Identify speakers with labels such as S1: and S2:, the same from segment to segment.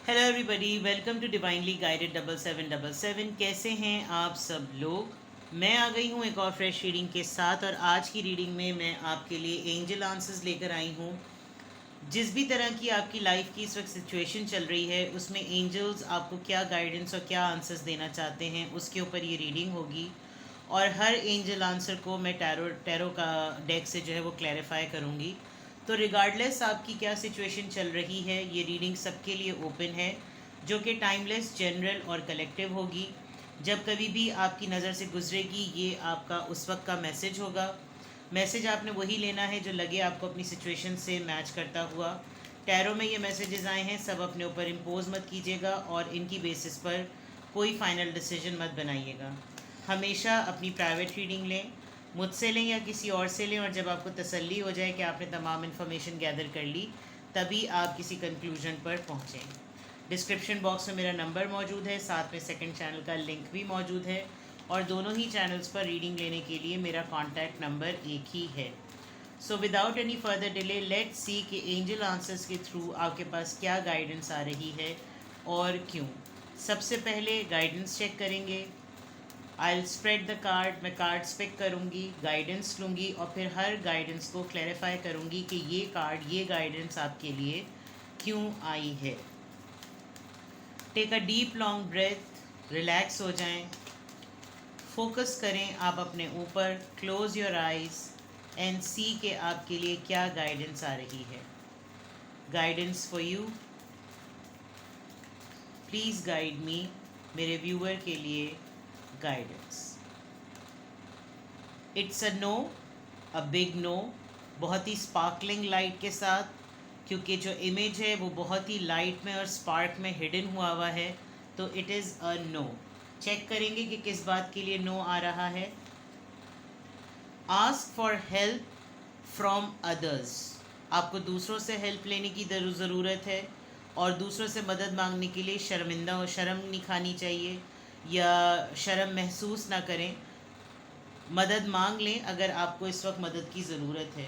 S1: Hello everybody, welcome to divinely guided 7777। कैसे हैं आप सब लोग। मैं आ गई हूँ एक और फ्रेश रीडिंग के साथ, और आज की रीडिंग में मैं आपके लिए एंजल आंसर्स लेकर आई हूँ। जिस भी तरह की आपकी लाइफ की इस वक्त सिचुएशन चल रही है, उसमें एंजल्स आपको क्या गाइडेंस और क्या आंसर्स देना चाहते हैं, उसके ऊपर ये रीडिंग होगी। और हर एंजल आंसर को मैं टैरो टैरो का डेक से जो है वो क्लैरिफाई करूँगी। तो रिगार्डलेस आपकी क्या सिचुएशन चल रही है, ये रीडिंग सबके लिए ओपन है, जो कि टाइमलेस, जनरल और कलेक्टिव होगी। जब कभी भी आपकी नज़र से गुजरेगी, ये आपका उस वक्त का मैसेज होगा। मैसेज आपने वही लेना है जो लगे आपको अपनी सिचुएशन से मैच करता हुआ। टैरो में ये मैसेजेस आए हैं, सब अपने ऊपर इम्पोज मत कीजिएगा और इनकी बेसिस पर कोई फाइनल डिसीजन मत बनाइएगा। हमेशा अपनी प्राइवेट रीडिंग लें, मुझसे लें या किसी और से लें, और जब आपको तसल्ली हो जाए कि आपने तमाम इन्फॉर्मेशन गैदर कर ली, तभी आप किसी कंक्लूजन पर पहुँचें। डिस्क्रिप्शन बॉक्स में मेरा नंबर मौजूद है, साथ में सेकंड चैनल का लिंक भी मौजूद है, और दोनों ही चैनल्स पर रीडिंग लेने के लिए मेरा कॉन्टैक्ट नंबर एक ही है। So without any further delay, let's see कि एंजल आंसर्स के थ्रू आपके पास क्या गाइडेंस आ रही है और क्यों। सबसे पहले गाइडेंस चेक करेंगे। I will spread the card, मैं कार्ड्स पिक करूँगी, गाइडेंस लूँगी और फिर हर गाइडेंस को क्लैरिफाई करूँगी कि ये कार्ड, ये गाइडेंस आपके लिए क्यों आई है। Take a deep long breath, relax हो जाएं, फोकस करें आप अपने ऊपर, close your eyes and see के आपके लिए क्या गाइडेंस आ रही है। Guidance for you, please guide me. मेरे व्यूअर के लिए guidance. It's a no, a big no, बहुत ही स्पार्कलिंग लाइट के साथ, क्योंकि जो इमेज है वो बहुत ही लाइट में और स्पार्क में हिडन हुआ है, तो it is a no. Check करेंगे कि किस बात के लिए नो आ रहा है। Ask for help from others, आपको दूसरों से हेल्प लेने की ज़रूरत है, और दूसरों से मदद मांगने के लिए शर्मिंदा हो, शर्म नहीं खानी चाहिए या शर्म महसूस ना करें। मदद मांग लें अगर आपको इस वक्त मदद की ज़रूरत है।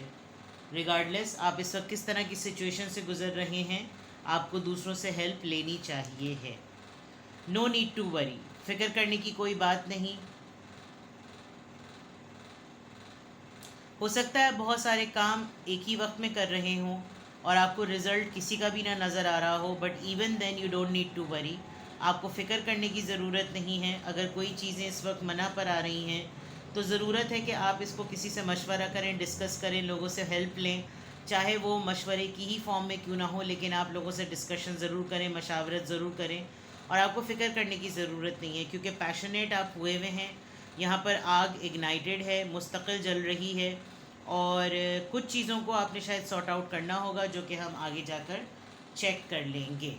S1: रिगार्डलेस आप इस वक्त किस तरह की सिचुएशन से गुज़र रहे हैं, आपको दूसरों से हेल्प लेनी चाहिए है। नो नीड टू वरी, फिक्र करने की कोई बात नहीं। हो सकता है बहुत सारे काम एक ही वक्त में कर रहे हों और आपको रिज़ल्ट किसी का भी ना नज़र आ रहा हो, but even then you don't need to worry. आपको फ़िक्र करने की ज़रूरत नहीं है। अगर कोई चीज़ें इस वक्त मना पर आ रही हैं, तो ज़रूरत है कि आप इसको किसी से मशवरा करें, डिस्कस करें, लोगों से हेल्प लें। चाहे वो मशवरे की ही फॉर्म में क्यों ना हो, लेकिन आप लोगों से डिस्कशन ज़रूर करें, मशावरत ज़रूर करें। और आपको फ़िक्र करने की ज़रूरत नहीं है, क्योंकि पैशनेट आप हुए हुए हैं। यहाँ पर आग इग्नाइटेड है, मुस्तकिल जल रही है, और कुछ चीज़ों को आपने शायद सॉर्ट आउट करना होगा, जो कि हम आगे जाकर चेक कर लेंगे।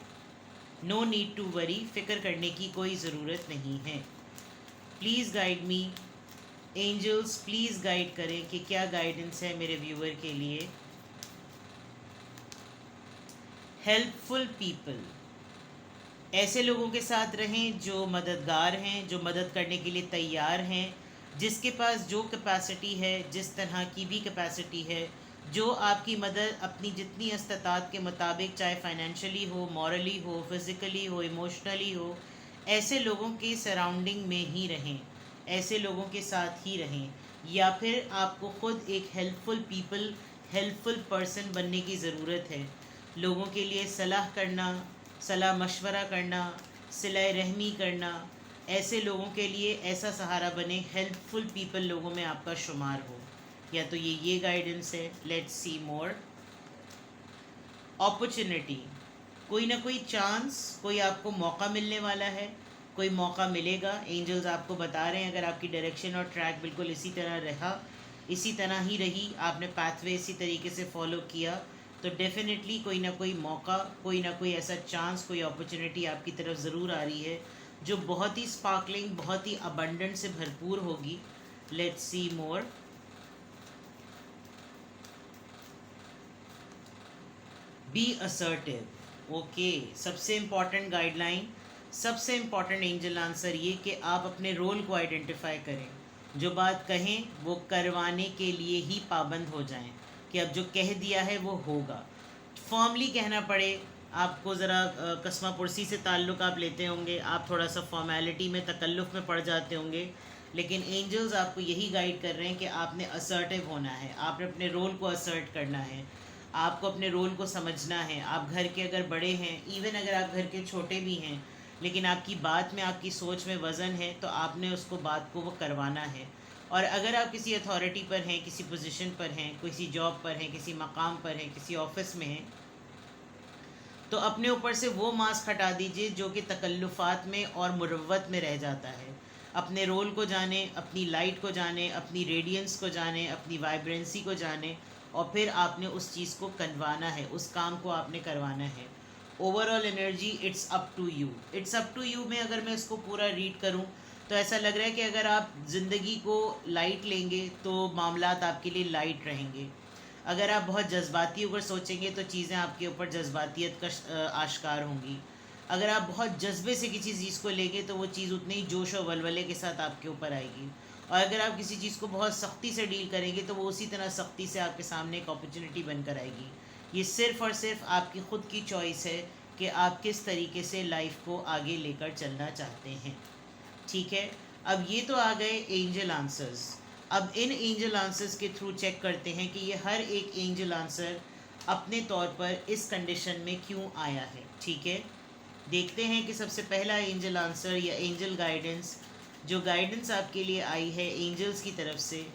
S1: नो नीड टू वरी, फ़िक्र करने की कोई ज़रूरत नहीं है। Please guide me angels, please guide करें कि क्या गाइडेंस है मेरे व्यूअर के लिए। हेल्पफुल पीपल, ऐसे लोगों के साथ रहें जो मददगार हैं, जो मदद करने के लिए तैयार हैं, जिसके पास जो कैपेसिटी है, जिस तरह की भी कैपेसिटी है, जो आपकी मदद अपनी जितनी इस्तात के मुताबिक, चाहे फाइनेंशियली हो, मॉरली हो, फिज़िकली हो, इमोशनली हो, ऐसे लोगों के सराउंडिंग में ही रहें, ऐसे लोगों के साथ ही रहें। या फिर आपको ख़ुद एक हेल्पफुल पर्सन बनने की ज़रूरत है। लोगों के लिए सलाह करना, सलाह मशवरा करना, सिला रहमी करना, ऐसे लोगों के लिए ऐसा सहारा बने, हेल्पफुल पीपल लोगों में आपका शुमार हो। या तो ये गाइडेंस है। Let's see more. अपॉर्चुनिटी, कोई ना कोई चांस, कोई आपको मौका मिलने वाला है, कोई मौका मिलेगा। एंजल्स आपको बता रहे हैं, अगर आपकी डायरेक्शन और ट्रैक बिल्कुल इसी तरह रहा, इसी तरह ही रही, आपने पाथवे इसी तरीके से फॉलो किया, तो डेफिनेटली कोई ना कोई मौका, कोई ना कोई ऐसा चांस, कोई अपॉर्चुनिटी आपकी तरफ ज़रूर आ रही है, जो बहुत ही स्पार्कलिंग, बहुत ही अबंडेंट से भरपूर होगी। Let's see more. Be assertive, okay. सबसे इम्पॉर्टेंट गाइडलाइन, सबसे इम्पॉर्टेंट एंजल आंसर ये कि आप अपने रोल को आइडेंटिफाई करें। जो बात कहें वो करवाने के लिए ही पाबंद हो जाएं, कि अब जो कह दिया है वो होगा। फर्मली कहना पड़े, आपको ज़रा कस्मा पुरसी से ताल्लुक़ आप लेते होंगे, आप थोड़ा सा फॉर्मेलिटी में तकल्लुफ़ में पड़ जाते होंगे, लेकिन एंजल्स आपको यही गाइड कर रहे हैं कि आपने असर्टिव होना है, आपने अपने रोल को असर्ट करना है, आपको अपने रोल को समझना है। आप घर के अगर बड़े हैं, इवन अगर आप घर के छोटे भी हैं, लेकिन आपकी बात में, आपकी सोच में वज़न है, तो आपने उसको बात को वो करवाना है। और अगर आप किसी अथॉरिटी पर हैं, किसी पोजीशन पर हैं, किसी जॉब पर हैं, किसी मकाम पर हैं, किसी ऑफिस में हैं, तो अपने ऊपर से वो मास्क हटा दीजिए जो कि तकल्लुफ़ात में और मुरव्वत में रह जाता है। अपने रोल को जाने, अपनी लाइट को जाने, अपनी रेडियंस को जाने, अपनी वाइब्रेंसी को जाने, और फिर आपने उस चीज़ को करवाना है, उस काम को आपने करवाना है। Overall energy it's up to you. It's up to you में अगर मैं इसको पूरा रीड करूं तो ऐसा लग रहा है कि अगर आप ज़िंदगी को लाइट लेंगे तो मामलात आपके लिए लाइट रहेंगे। अगर आप बहुत जज्बाती होकर सोचेंगे तो चीज़ें आपके ऊपर जज्बातियत का आश्कार होंगी। अगर आप बहुत जज्बे से किसी चीज़ को लेंगे तो वो चीज़ उतने ही जोश और वलवले के साथ आपके ऊपर आएगी। और अगर आप किसी चीज़ को बहुत सख्ती से डील करेंगे तो वो उसी तरह सख्ती से आपके सामने एक अपॉर्चुनिटी बनकर आएगी। ये सिर्फ़ और सिर्फ आपकी ख़ुद की चॉइस है कि आप किस तरीके से लाइफ को आगे लेकर चलना चाहते हैं। ठीक है, अब ये तो आ गए एंजल आंसर्स। अब इन एंजल आंसर्स के थ्रू चेक करते हैं कि ये हर एक एंजल आंसर अपने तौर पर इस कंडीशन में क्यों आया है। ठीक है, देखते हैं कि सबसे पहला एंजल आंसर या एंजल गाइडेंस, जो गाइडेंस आपके लिए आई है एंजल्स की तरफ से,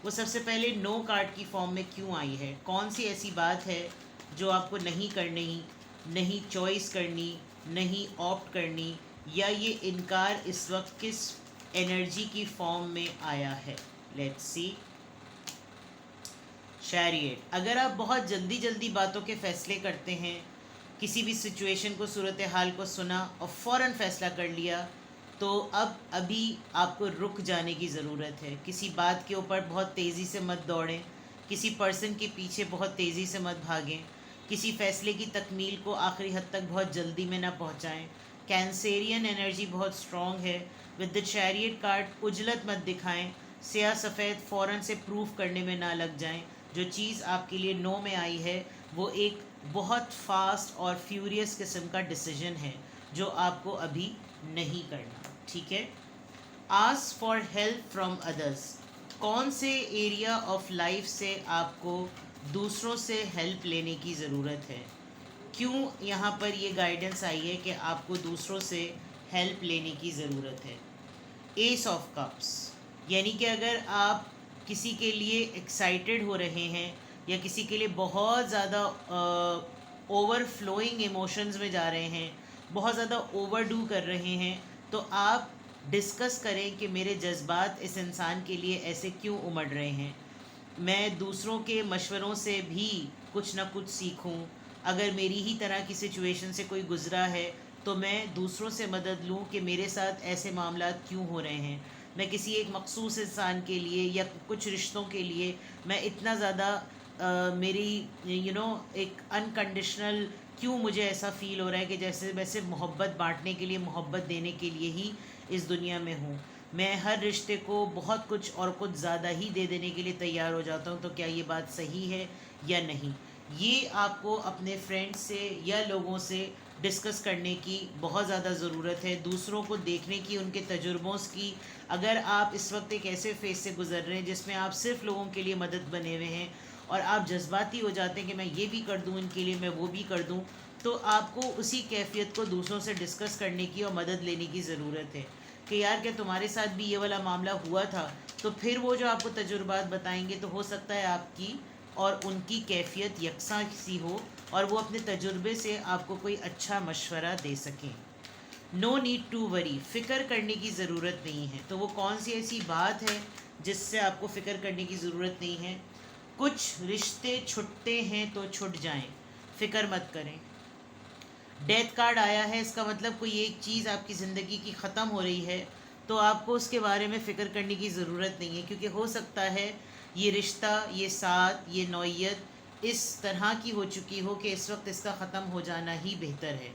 S1: वो सबसे पहले नो कार्ड की फॉर्म में क्यों आई है। कौन सी ऐसी बात है जो आपको नहीं करनी, नहीं चॉइस करनी, नहीं ऑप्ट करनी, या ये इनकार इस वक्त किस एनर्जी की फॉर्म में आया है। Let's see. चैरियट, अगर आप बहुत जल्दी जल्दी बातों के फ़ैसले करते हैं, किसी भी सिचुएशन को, सूरत हाल को सुना और फ़ौरन फ़ैसला कर लिया, तो अब अभी आपको रुक जाने की ज़रूरत है। किसी बात के ऊपर बहुत तेज़ी से मत दौड़ें, किसी पर्सन के पीछे बहुत तेज़ी से मत भागें, किसी फ़ैसले की तकमील को आखिरी हद तक बहुत जल्दी में ना पहुंचाएं। कैंसेरियन एनर्जी बहुत स्ट्रॉन्ग है। विद द चैरियट कार्ड उजलत मत दिखाएं, स्याह सफ़ेद फ़ौरन से प्रूफ करने में ना लग जाएं। जो चीज़ आपके लिए नो में आई है वो एक बहुत फास्ट और फ्यूरियस किस्म का डिसीजन है जो आपको अभी नहीं करना। ठीक है, ask for help from others. कौन से एरिया ऑफ लाइफ से आपको दूसरों से हेल्प लेने की ज़रूरत है। क्यों यहाँ पर ये गाइडेंस आई है कि आपको दूसरों से हेल्प लेने की ज़रूरत है। एस ऑफ कप्स, यानी कि अगर आप किसी के लिए एक्साइटेड हो रहे हैं या किसी के लिए बहुत ज़्यादा ओवरफ्लोइंग इमोशंस में जा रहे हैं, बहुत ज़्यादा ओवरडू कर रहे हैं, तो आप डिस्कस करें कि मेरे जज्बात इस इंसान के लिए ऐसे क्यों उमड़ रहे हैं। मैं दूसरों के मशवरों से भी कुछ ना कुछ सीखूं। अगर मेरी ही तरह की सिचुएशन से कोई गुज़रा है तो मैं दूसरों से मदद लूं कि मेरे साथ ऐसे मामलात क्यों हो रहे हैं। मैं किसी एक मखसूस इंसान के लिए या कुछ रिश्तों के लिए मैं इतना ज़्यादा मेरी एक अनकंडीशनल क्यों मुझे ऐसा फ़ील हो रहा है कि जैसे मैं सिर्फ मोहब्बत बांटने के लिए, मोहब्बत देने के लिए ही इस दुनिया में हूँ। मैं हर रिश्ते को बहुत कुछ और कुछ ज़्यादा ही दे देने के लिए तैयार हो जाता हूँ। तो क्या ये बात सही है या नहीं, ये आपको अपने फ्रेंड्स से या लोगों से डिस्कस करने की बहुत ज़्यादा ज़रूरत है। दूसरों को देखने की, उनके तजुर्बों की। अगर आप इस वक्त एक ऐसे फेज से गुज़र रहे हैं जिसमें आप सिर्फ लोगों के लिए मदद बने हुए हैं और आप जज्बाती हो जाते हैं कि मैं ये भी कर दूं इनके लिए, मैं वो भी कर दूं, तो आपको उसी कैफियत को दूसरों से डिस्कस करने की और मदद लेने की ज़रूरत है कि यार क्या तुम्हारे साथ भी ये वाला मामला हुआ था। तो फिर वो जो आपको तजुर्बात बताएंगे तो हो सकता है आपकी और उनकी कैफियत यकसा सी हो और वो अपने तजुर्बे से आपको कोई अच्छा मशवरा दे सकें। नो नीड टू वरी, फ़िक्र करने की ज़रूरत नहीं है। तो वो कौन सी ऐसी बात है जिससे आपको फ़िक्र करने की ज़रूरत नहीं है। कुछ रिश्ते छुटते हैं तो छुट जाएं, फ़िक्र मत करें। डेथ कार्ड आया है, इसका मतलब कोई एक चीज़ आपकी ज़िंदगी की ख़त्म हो रही है तो आपको उसके बारे में फ़िक्र करने की ज़रूरत नहीं है, क्योंकि हो सकता है ये रिश्ता, ये साथ, ये नौइयत इस तरह की हो चुकी हो कि इस वक्त इसका ख़त्म हो जाना ही बेहतर है।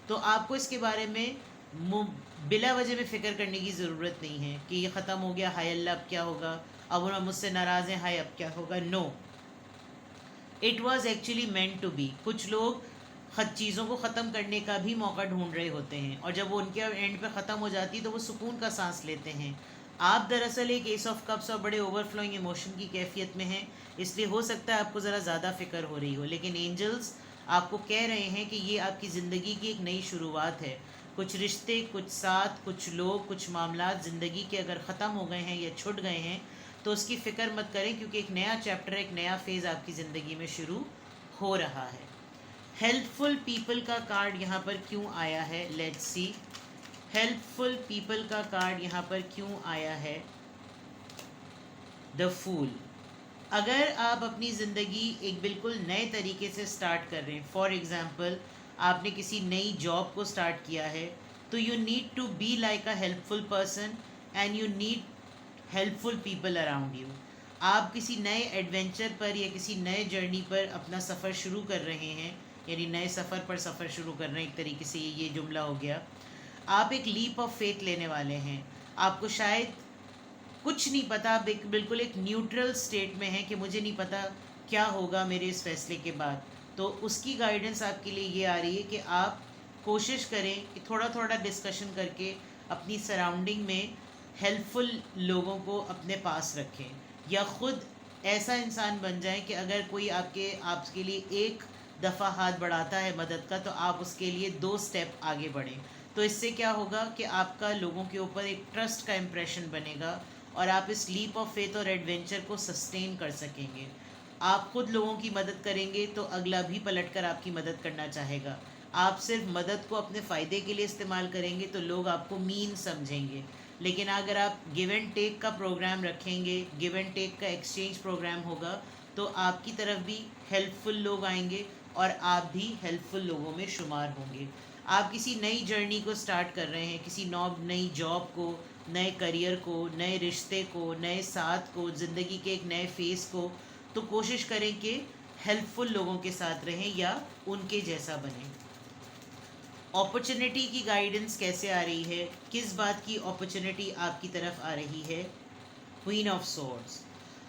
S1: तो आपको इसके बारे में बिला वजह में फ़िक्र करने की ज़रूरत नहीं है कि ये ख़त्म हो गया, हाय अल्लाह अब क्या होगा, अब वो मुझसे नाराज़ हैं, हाय अब क्या होगा। No, it was actually meant to be. कुछ लोग चीज़ों को ख़त्म करने का भी मौका ढूंढ रहे होते हैं, और जब वो उनके एंड पे ख़त्म हो जाती है तो वो सुकून का सांस लेते हैं। आप दरअसल एक एस ऑफ कप्स और बड़े ओवरफ्लोइंग इमोशन की कैफियत में हैं, इसलिए हो सकता है आपको ज़रा ज़्यादा फ़िक्र हो रही हो, लेकिन एंजल्स आपको कह रहे हैं कि ये आपकी ज़िंदगी की एक नई शुरुआत है। कुछ रिश्ते, कुछ साथ, कुछ लोग, कुछ मामला ज़िंदगी के अगर ख़त्म हो गए हैं या छूट गए हैं तो उसकी फ़िक्र मत करें, क्योंकि एक नया चैप्टर, एक नया फेज़ आपकी ज़िंदगी में शुरू हो रहा है। हेल्पफुल पीपल का कार्ड यहाँ पर क्यों आया है, लेट्स सी। हेल्पफुल पीपल का कार्ड यहाँ पर क्यों आया है, द फूल। अगर आप अपनी ज़िंदगी एक बिल्कुल नए तरीके से स्टार्ट कर रहे हैं, फॉर एग्ज़ाम्पल आपने किसी नई जॉब को स्टार्ट किया है, तो you need to be like a helpful person and you need helpful people around you. आप किसी नए एडवेंचर पर या किसी नए जर्नी पर अपना सफ़र शुरू कर रहे हैं, यानी नए सफ़र पर सफ़र शुरू कर रहे हैं, एक तरीके से ये जुमला हो गया। आप एक लीप ऑफ फेथ लेने वाले हैं। आपको शायद कुछ नहीं पता, आप बिल्कुल एक न्यूट्रल स्टेट में हैं कि मुझे नहीं पता क्या होगा मेरे इस फैसले के बाद। तो उसकी गाइडेंस आपके लिए ये आ रही है कि आप कोशिश करें कि थोड़ा थोड़ा डिस्कशन करके अपनी सराउंडिंग में हेल्पफुल लोगों को अपने पास रखें, या ख़ुद ऐसा इंसान बन जाएं कि अगर कोई आपके लिए एक दफ़ा हाथ बढ़ाता है मदद का, तो आप उसके लिए 2 स्टेप आगे बढ़ें। तो इससे क्या होगा कि आपका लोगों के ऊपर एक ट्रस्ट का इम्प्रेशन बनेगा और आप इस लीप ऑफ फेथ और एडवेंचर को सस्टेन कर सकेंगे। आप खुद लोगों की मदद करेंगे तो अगला भी पलटकर आपकी मदद करना चाहेगा। आप सिर्फ मदद को अपने फ़ायदे के लिए इस्तेमाल करेंगे तो लोग आपको मीन समझेंगे, लेकिन अगर आप गिव एंड टेक का प्रोग्राम रखेंगे, गिव एंड टेक का एक्सचेंज प्रोग्राम होगा, तो आपकी तरफ भी हेल्पफुल लोग आएंगे और आप भी हेल्पफुल लोगों में शुमार होंगे। आप किसी नई जर्नी को स्टार्ट कर रहे हैं, किसी नई जॉब को, नए करियर को, नए रिश्ते को, नए साथ को, ज़िंदगी के एक नए फेज़ को, तो कोशिश करें कि हेल्पफुल लोगों के साथ रहें या उनके जैसा बनें। अपॉर्चुनिटी की गाइडेंस कैसे आ रही है, किस बात की अपॉर्चुनिटी आपकी तरफ आ रही है, क्वीन ऑफ सोर्ड्स।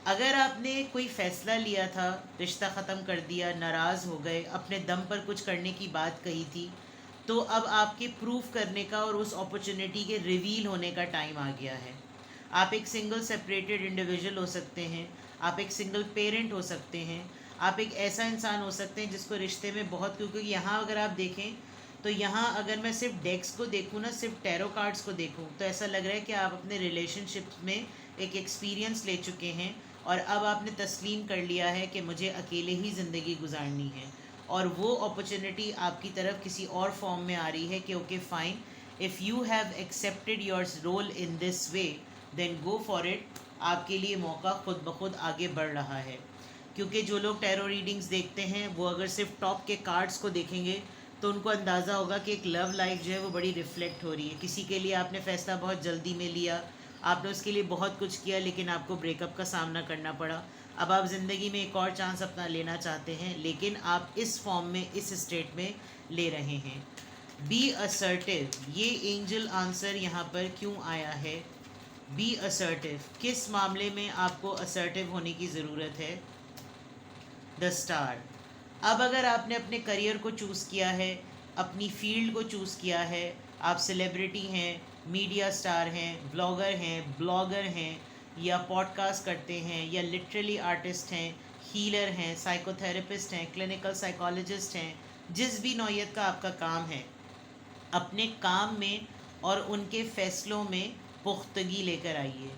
S1: अगर आपने कोई फ़ैसला लिया था, रिश्ता ख़त्म कर दिया, नाराज़ हो गए, अपने दम पर कुछ करने की बात कही थी, तो अब आपके प्रूफ करने का और उस अपॉर्चुनिटी के रिवील होने का टाइम आ गया है। आप एक सिंगल सेपरेटेड इंडिविजुअल हो सकते हैं, आप एक सिंगल पेरेंट हो सकते हैं, आप एक ऐसा इंसान हो सकते हैं जिसको रिश्ते में बहुत, क्योंकि यहाँ अगर आप देखें तो यहाँ अगर मैं सिर्फ डेक्स को देखूँ ना, सिर्फ टैरो कार्ड्स को देखूँ, तो ऐसा लग रहा है कि आप अपने रिलेशनशिप्स में एक एक्सपीरियंस ले चुके हैं और अब आपने तस्लीम कर लिया है कि मुझे अकेले ही ज़िंदगी गुजारनी है, और वो अपॉर्चुनिटी आपकी तरफ किसी और फॉर्म में आ रही है कि okay fine, if you have accepted your role in this way then go for it. आपके लिए मौका खुद ब खुद आगे बढ़ रहा है, क्योंकि जो लोग टैरो रीडिंग्स देखते हैं वो अगर सिर्फ टॉप के कार्ड्स को देखेंगे तो उनको अंदाज़ा होगा कि एक लव लाइफ जो है वो बड़ी रिफ्लेक्ट हो रही है। किसी के लिए आपने फ़ैसला बहुत जल्दी में लिया, आपने उसके लिए बहुत कुछ किया, लेकिन आपको ब्रेकअप का सामना करना पड़ा। अब आप ज़िंदगी में एक और चांस अपना लेना चाहते हैं, लेकिन आप इस फॉर्म में, इस स्टेट में ले रहे हैं। बी असर्टिव, ये एंजल आंसर यहाँ पर क्यों आया है। बी असर्टिव, किस मामले में आपको असर्टिव होने की ज़रूरत है, द स्टार। अब अगर आपने अपने करियर को चूज़ किया है, अपनी फील्ड को चूज़ किया है, आप सेलिब्रिटी हैं, मीडिया स्टार हैं, ब्लॉगर हैं, ब्लॉगर हैं, या पॉडकास्ट करते हैं, या लिटरली आर्टिस्ट हैं, हीलर हैं, साइकोथेरेपिस्ट हैं, क्लिनिकल साइकोलॉजिस्ट हैं, जिस भी नौयत का आपका काम है, अपने काम में और उनके फ़ैसलों में पुख्तगी लेकर आइए।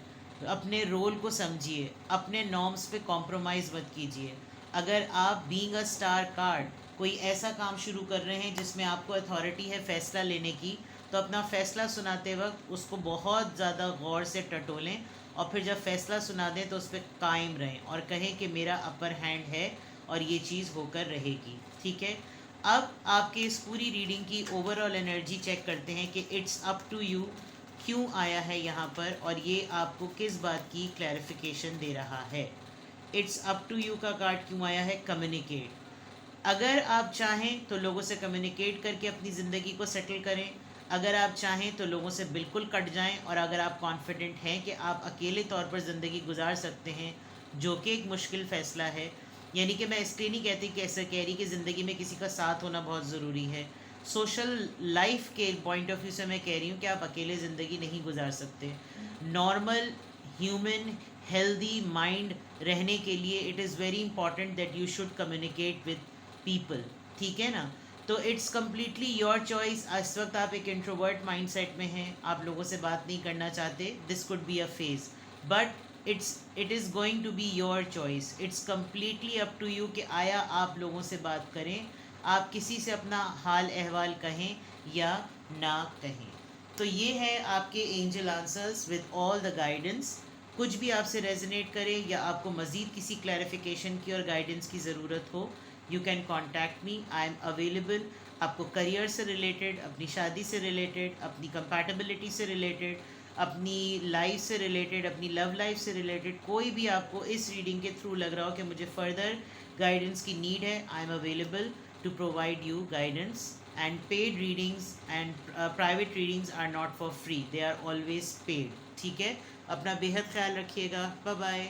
S1: अपने रोल को समझिए, अपने नॉर्म्स पे कॉम्प्रोमाइज़ मत कीजिए। अगर आप बीइंग अ स्टार कार्ड कोई ऐसा काम शुरू कर रहे हैं जिसमें आपको अथॉरिटी है फ़ैसला लेने की, तो अपना फ़ैसला सुनाते वक्त उसको बहुत ज़्यादा गौर से टटोलें, और फिर जब फ़ैसला सुना दें तो उस पर कायम रहें और कहें कि मेरा अपर हैंड है और ये चीज़ होकर रहेगी। ठीक है, अब आपके इस पूरी रीडिंग की ओवरऑल एनर्जी चेक करते हैं कि इट्स अप टू यू क्यों आया है यहाँ पर, और ये आपको किस बात की क्लैरिफिकेशन दे रहा है। इट्स अप टू यू का कार्ड क्यों आया है, कम्युनिकेट। अगर आप चाहें तो लोगों से कम्युनिकेट करके अपनी ज़िंदगी को सेटल करें, अगर आप चाहें तो लोगों से बिल्कुल कट जाएं, और अगर आप कॉन्फिडेंट हैं कि आप अकेले तौर पर ज़िंदगी गुजार सकते हैं, जो कि एक मुश्किल फ़ैसला है, यानी कि मैं इसलिए नहीं कहती कैसे कह रही कि ज़िंदगी में किसी का साथ होना बहुत ज़रूरी है। सोशल लाइफ के पॉइंट ऑफ व्यू से मैं कह रही हूँ कि आप अकेले ज़िंदगी नहीं गुजार सकते। नॉर्मल ह्यूमन हेल्दी माइंड रहने के लिए it is very important that you should communicate with people, ठीक है ना। तो इट्स कम्प्लीटली योर चॉइस। इस वक्त आप एक इंट्रोवर्ट माइंडसेट में हैं, आप लोगों से बात नहीं करना चाहते, this could be a phase, but it is going to be your choice. It's completely up to you कि आया आप लोगों से बात करें, आप किसी से अपना हाल अहवाल कहें या ना कहें। तो ये है आपके angel answers with all the guidance. कुछ भी आपसे रेजोनेट करे या आपको मज़ीद किसी क्लैरिफिकेशन की और गाइडेंस की ज़रूरत हो, you can contact me, I am available. आपको करियर से रिलेटेड, अपनी शादी से रिलेटेड, अपनी कंपैटिबिलिटी से रिलेटेड, अपनी लाइफ से रिलेटेड, अपनी लव लाइफ से रिलेटेड, कोई भी आपको इस रीडिंग के थ्रू लग रहा हो कि मुझे फर्दर गाइडेंस की नीड है, I am available to provide you guidance. And paid readings and private readings are not for free, they are always paid, ठीक है। अपना बेहद ख्याल रखिएगा, बाय बाय।